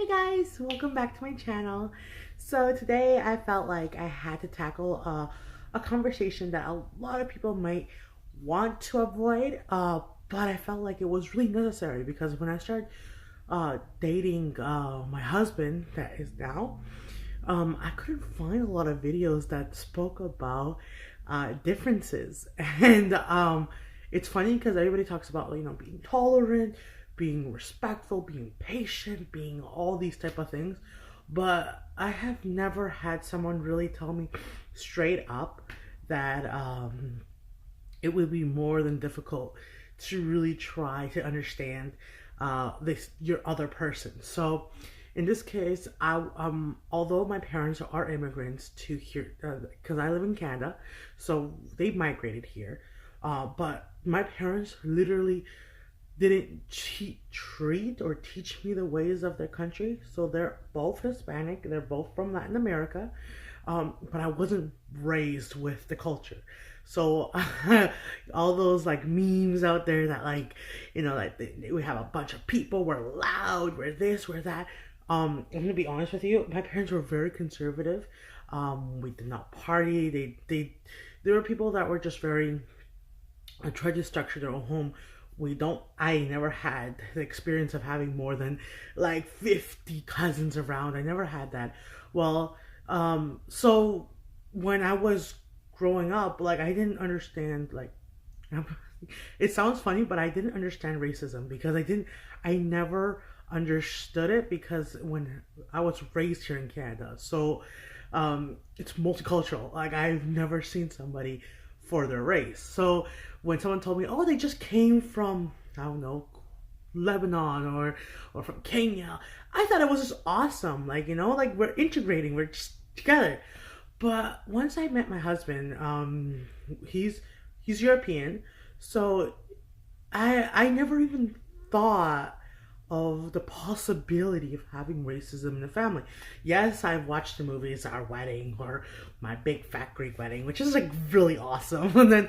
Hey guys, welcome back to my channel. So today I felt like I had to tackle a conversation that a lot of people might want to avoid, but I felt like it was really necessary because when I started dating my husband, that is now, I couldn't find a lot of videos that spoke about differences. And it's funny because everybody talks about, being tolerant, being respectful, being patient, being all these type of things. But I have never had someone really tell me straight up that it would be more than difficult to really try to understand this your other person. So in this case, I although my parents are immigrants to here because I live in Canada, so they migrated here. But my parents literally didn't treat or teach me the ways of their country. So they're both Hispanic. They're both from Latin America, but I wasn't raised with the culture. So all those like memes out there that like like we have a bunch of people, we're loud, we're this, we're that. I'm gonna be honest with you. My parents were very conservative. We did not party. There were people that were just very tried to structure their own home. I never had the experience of having more than like 50 cousins around. I never had that. Well, so when I was growing up, like I didn't understand like it sounds funny, but I didn't understand racism because I never understood it because when I was raised here in Canada. So it's multicultural. Like I've never seen somebody for their race. So when someone told me, "Oh, they just came from I don't know, Lebanon or from Kenya," I thought it was just awesome. Like like we're integrating, we're just together. But once I met my husband, he's European, so I never even thought of the possibility of having racism in the family. Yes, I've watched the movies Our Wedding or My Big Fat Greek Wedding, which is like really awesome. And then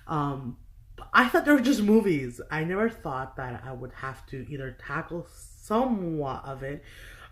I thought they were just movies. I never thought that I would have to either tackle somewhat of it.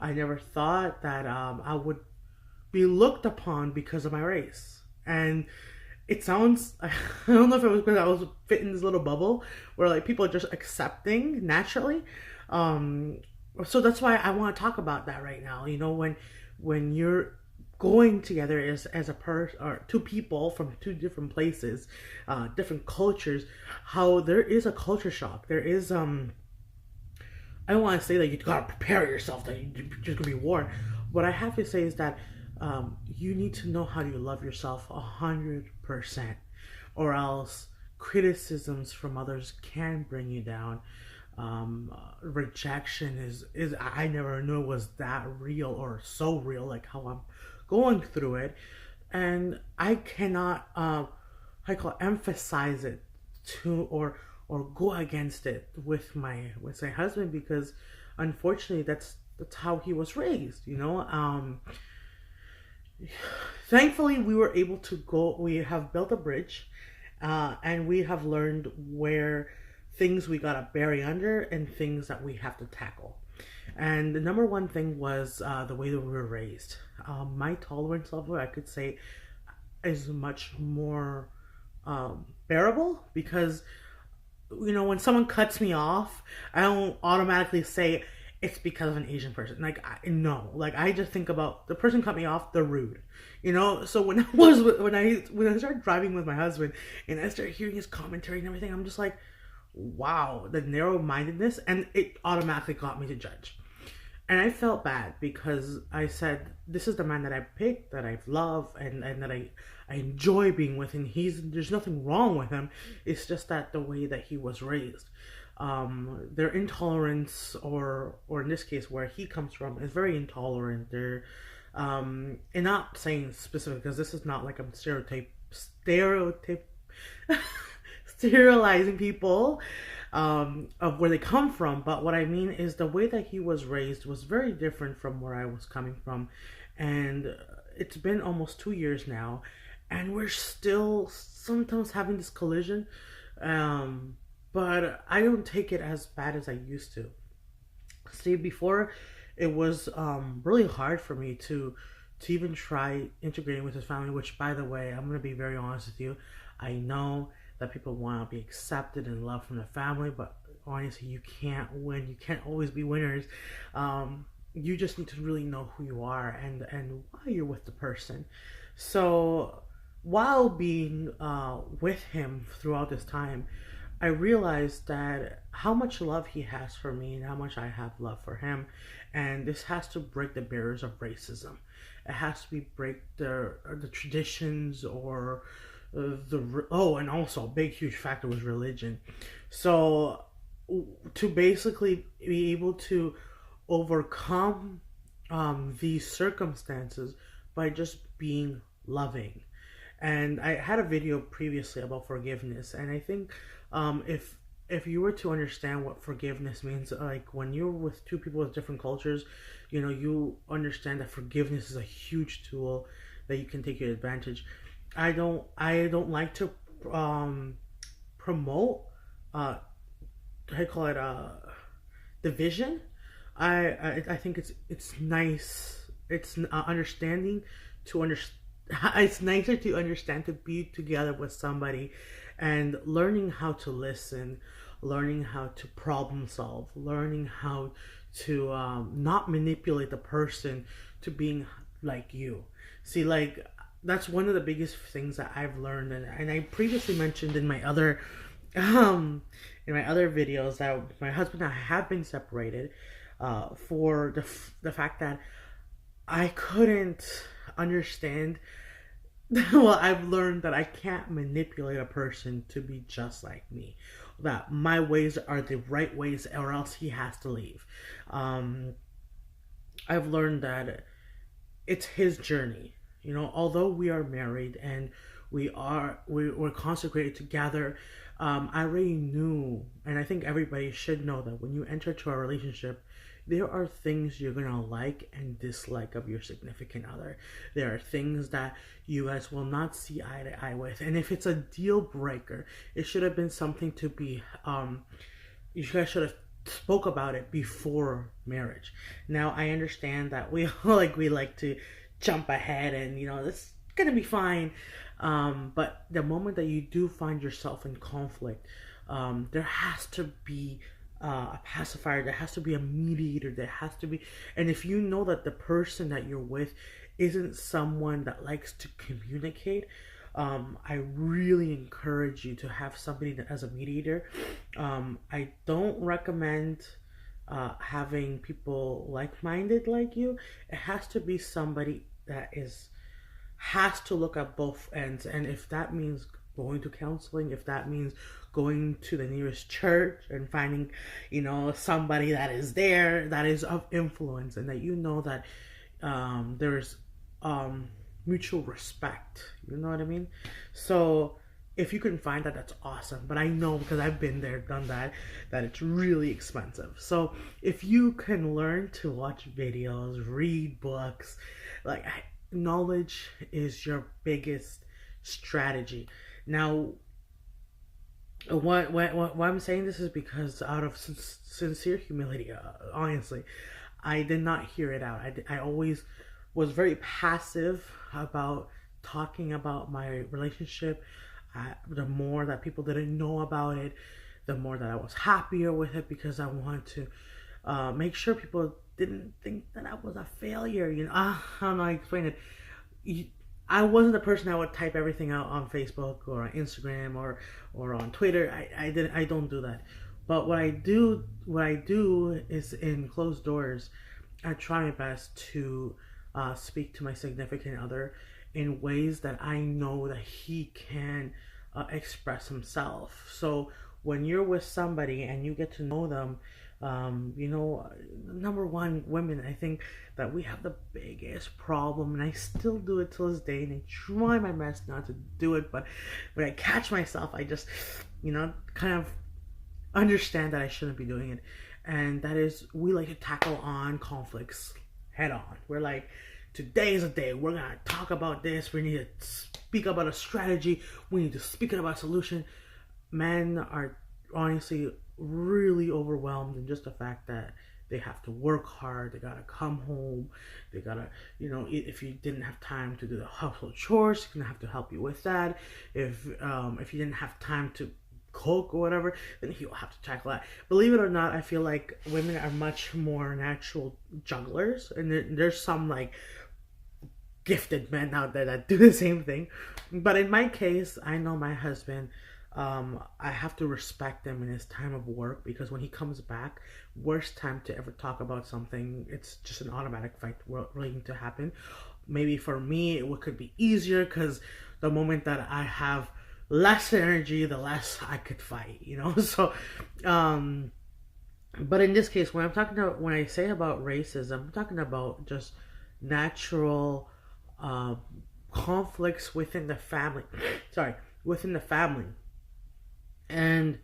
I never thought that I would be looked upon because of my race. And it sounds I don't know if it was because I was fit in this little bubble where like people are just accepting naturally. um so that's why I want to talk about that right now. When you're going together as a person or two people from two different places, different cultures, how there is a culture shock. There is I don't want to say that you gotta prepare yourself that you're just gonna be war. What I have to say is that you need to know how you love yourself 100%, or else criticisms from others can bring you down. Rejection is I never knew it was that real or so real, like how I'm going through it, and I cannot I call it, emphasize it to or go against it with my husband because unfortunately that's how he was raised. Thankfully we were able to go. We have built a bridge, and we have learned where things we gotta bury under and things that we have to tackle. And the number one thing was the way that we were raised. My tolerance level, I could say, is much more bearable because when someone cuts me off, I don't automatically say it's because of an Asian person. Like, no, like I just think about the person cut me off, they're rude. So when I started driving with my husband and I started hearing his commentary and everything, I'm just like, wow, the narrow mindedness, and it automatically got me to judge. And I felt bad because I said, this is the man that I picked, that I've loved, and that I enjoy being with, and there's nothing wrong with him. It's just that the way that he was raised. Their intolerance, or in this case where he comes from, is very intolerant. They're and not saying specific because this is not like I'm stereotype sterilizing people of where they come from, but what I mean is the way that he was raised was very different from where I was coming from. And it's been almost 2 years now, and we're still sometimes having this collision. But I don't take it as bad as I used to. See, before it was really hard for me to even try integrating with his family. Which, by the way, I'm gonna be very honest with you. I know that people want to be accepted and loved from the family, but honestly, you can't win. You can't always be winners. You just need to really know who you are and why you're with the person. So while being with him throughout this time, I realized that how much love he has for me and how much I have love for him, and this has to break the barriers of racism. It has to be break the traditions or and also a big huge factor was religion. So to basically be able to overcome these circumstances by just being loving. And I had a video previously about forgiveness, and I think if you were to understand what forgiveness means, like when you're with two people with different cultures, you understand that forgiveness is a huge tool that you can take your advantage. I don't like to promote I call it division. I think it's nice. It's understanding to understand. It's nicer to understand to be together with somebody, and learning how to listen, learning how to problem solve, learning how to not manipulate the person to being like you. See, like that's one of the biggest things that I've learned, and I previously mentioned um in my other videos that my husband and I have been separated for the fact that I couldn't understand. Well, I've learned that I can't manipulate a person to be just like me. That my ways are the right ways, or else he has to leave. Um, I've learned that it's his journey. Although we are married and we're consecrated together, I already knew, and I think everybody should know that when you enter to a relationship, there are things you're gonna like and dislike of your significant other. There are things that you guys will not see eye to eye with, and if it's a deal breaker, it should have been something to be. You guys should have spoke about it before marriage. Now I understand that we like to jump ahead and it's gonna be fine. But the moment that you do find yourself in conflict, there has to be a pacifier, there has to be a mediator, there has to be, and if you know that the person that you're with isn't someone that likes to communicate, I really encourage you to have somebody that as a mediator. I don't recommend having people like-minded like you. It has to be somebody that has to look at both ends, and if that means going to counseling, if that means going to the nearest church and finding somebody that is there that is of influence, and that that there's mutual respect, you know what I mean? So if you can find that, that's awesome. But I know, because I've been there, done that it's really expensive. So if you can learn to watch videos, read books, knowledge is your biggest strategy. Now, why I'm saying this is because out of sincere humility, honestly, I did not hear it out. I always was very passive about talking about my relationship. The more that people didn't know about it, the more that I was happier with it, because I wanted to make sure people didn't think that I was a failure. I don't know how to explain it. I wasn't the person that would type everything out on Facebook or on Instagram or on Twitter. I don't do that. But what I do is in closed doors, I try my best to speak to my significant other in ways that I know that he can express himself. So when you're with somebody and you get to know them, number one, women, I think that we have the biggest problem, and I still do it till this day, and I try my best not to do it, but when I catch myself, I just, kind of understand that I shouldn't be doing it. And that is, we like to tackle on conflicts head on. We're like, today is a day, we're gonna talk about this, we need to speak about a strategy, we need to speak about a solution. Men are honestly really overwhelmed in just the fact that they have to work hard, they gotta come home, they gotta, you know, if you didn't have time to do the household chores, he's gonna have to help you with that. If you didn't have time to cook or whatever, then he'll have to tackle that. Believe it or not, I feel like women are much more natural jugglers, and there's some like gifted men out there that do the same thing. But in my case, I know my husband. I have to respect him in his time of work, because when he comes back, worst time to ever talk about something, it's just an automatic fight waiting to happen. Maybe for me, it could be easier because the moment that I have less energy, the less I could fight, you know? So, but in this case, when I say about racism, I'm talking about just natural uh, conflicts within the family. Sorry, within the family. And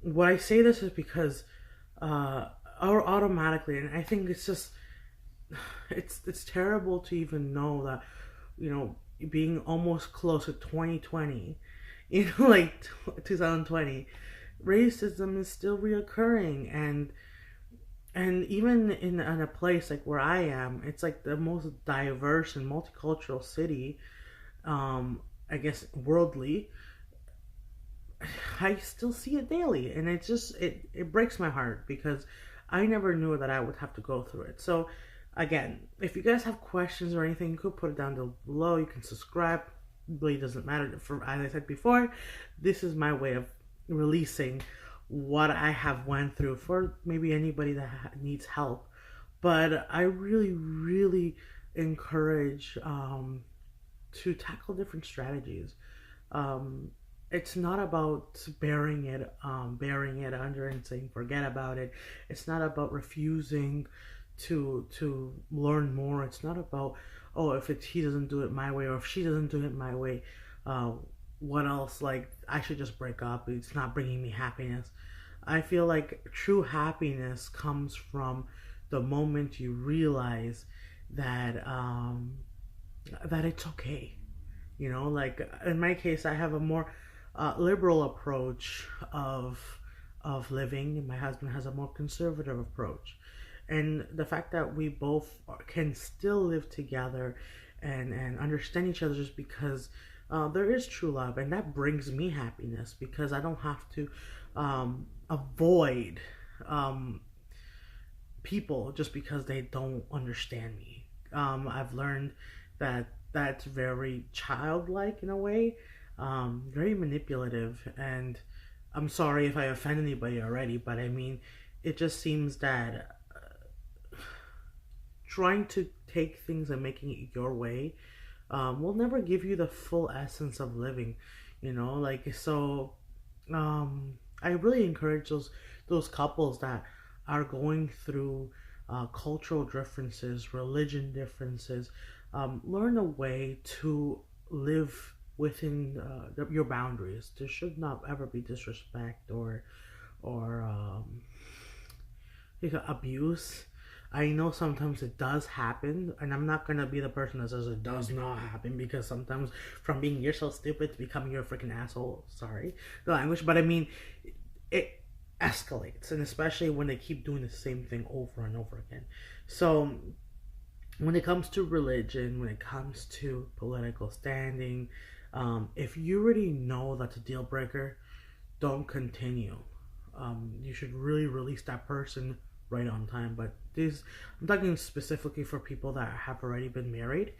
what I say this is because automatically, and I think it's just it's terrible to even know that, you know, being almost close to 2020, you know, like 2020, racism is still reoccurring, and even in a place like where I am, it's like the most diverse and multicultural city, I guess worldly. I still see it daily, and it's just it breaks my heart, because I never knew that I would have to go through it. So again, if you guys have questions or anything, you could put it down below. You can subscribe. It really doesn't matter. For, as I said before, this is my way of releasing what I have went through for maybe anybody that needs help. But I really encourage to tackle different strategies. It's not about bearing it under and saying forget about it. It's not about refusing to learn more. It's not about, oh, if he doesn't do it my way, or if she doesn't do it my way, what else? Like, I should just break up. It's not bringing me happiness. I feel like true happiness comes from the moment you realize that that it's okay. You know, like in my case, I have a more liberal approach of living, and my husband has a more conservative approach. And the fact that we both can still live together and understand each other just because there is true love, and that brings me happiness, because I don't have to avoid people just because they don't understand me. I've learned that that's very childlike in a way, very manipulative, and I'm sorry if I offend anybody already, but I mean, it just seems that trying to take things and making it your way will never give you the full essence of living, you know? Like, so I really encourage those couples that are going through cultural differences, religion differences, learn a way to live within your boundaries. There should not ever be disrespect or abuse. I know sometimes it does happen, and I'm not gonna be the person that says it does not happen, because sometimes from being you're so stupid to becoming you're a freaking asshole, sorry the language, but I mean, it escalates, and especially when they keep doing the same thing over and over again. So when it comes to religion, when it comes to political standing, if you already know that's a deal breaker, don't continue. You should really release that person right on time. But I'm talking specifically for people that have already been married,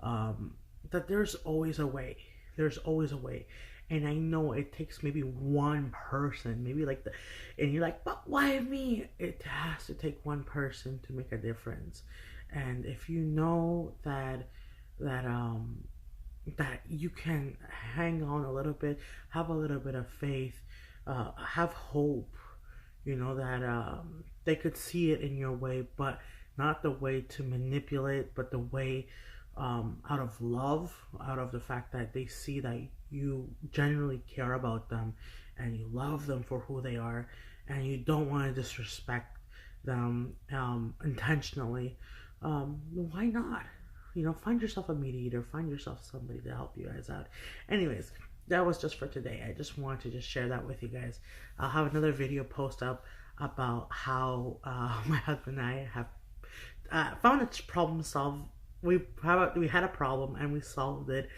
that there's always a way. There's always a way. And I know it takes maybe one person, maybe like and you're like, but why me? It has to take one person to make a difference. And if you know that you can hang on a little bit, have a little bit of faith, have hope, you know, that they could see it in your way, but not the way to manipulate, but the way out of love, out of the fact that they see that you genuinely care about them and you love them for who they are, and you don't want to disrespect them intentionally. Why not? You know, find yourself a mediator, find yourself somebody to help you guys out. Anyways, that was just for today. I just wanted to just share that with you guys. I'll have another video post up about how my husband and I have found a problem solved. We had a problem and we solved it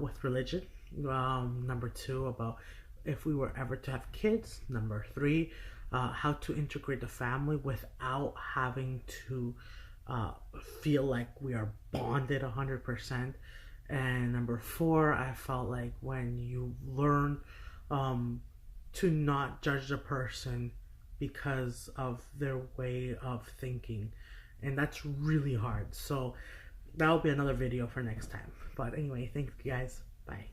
with religion. Number two, about if we were ever to have kids. Number three, how to integrate the family without having to feel like we are bonded 100%. And number four, I felt like when you learn to not judge the person because of their way of thinking, and that's really hard. So that'll be another video for next time. But anyway, thank you guys. Bye.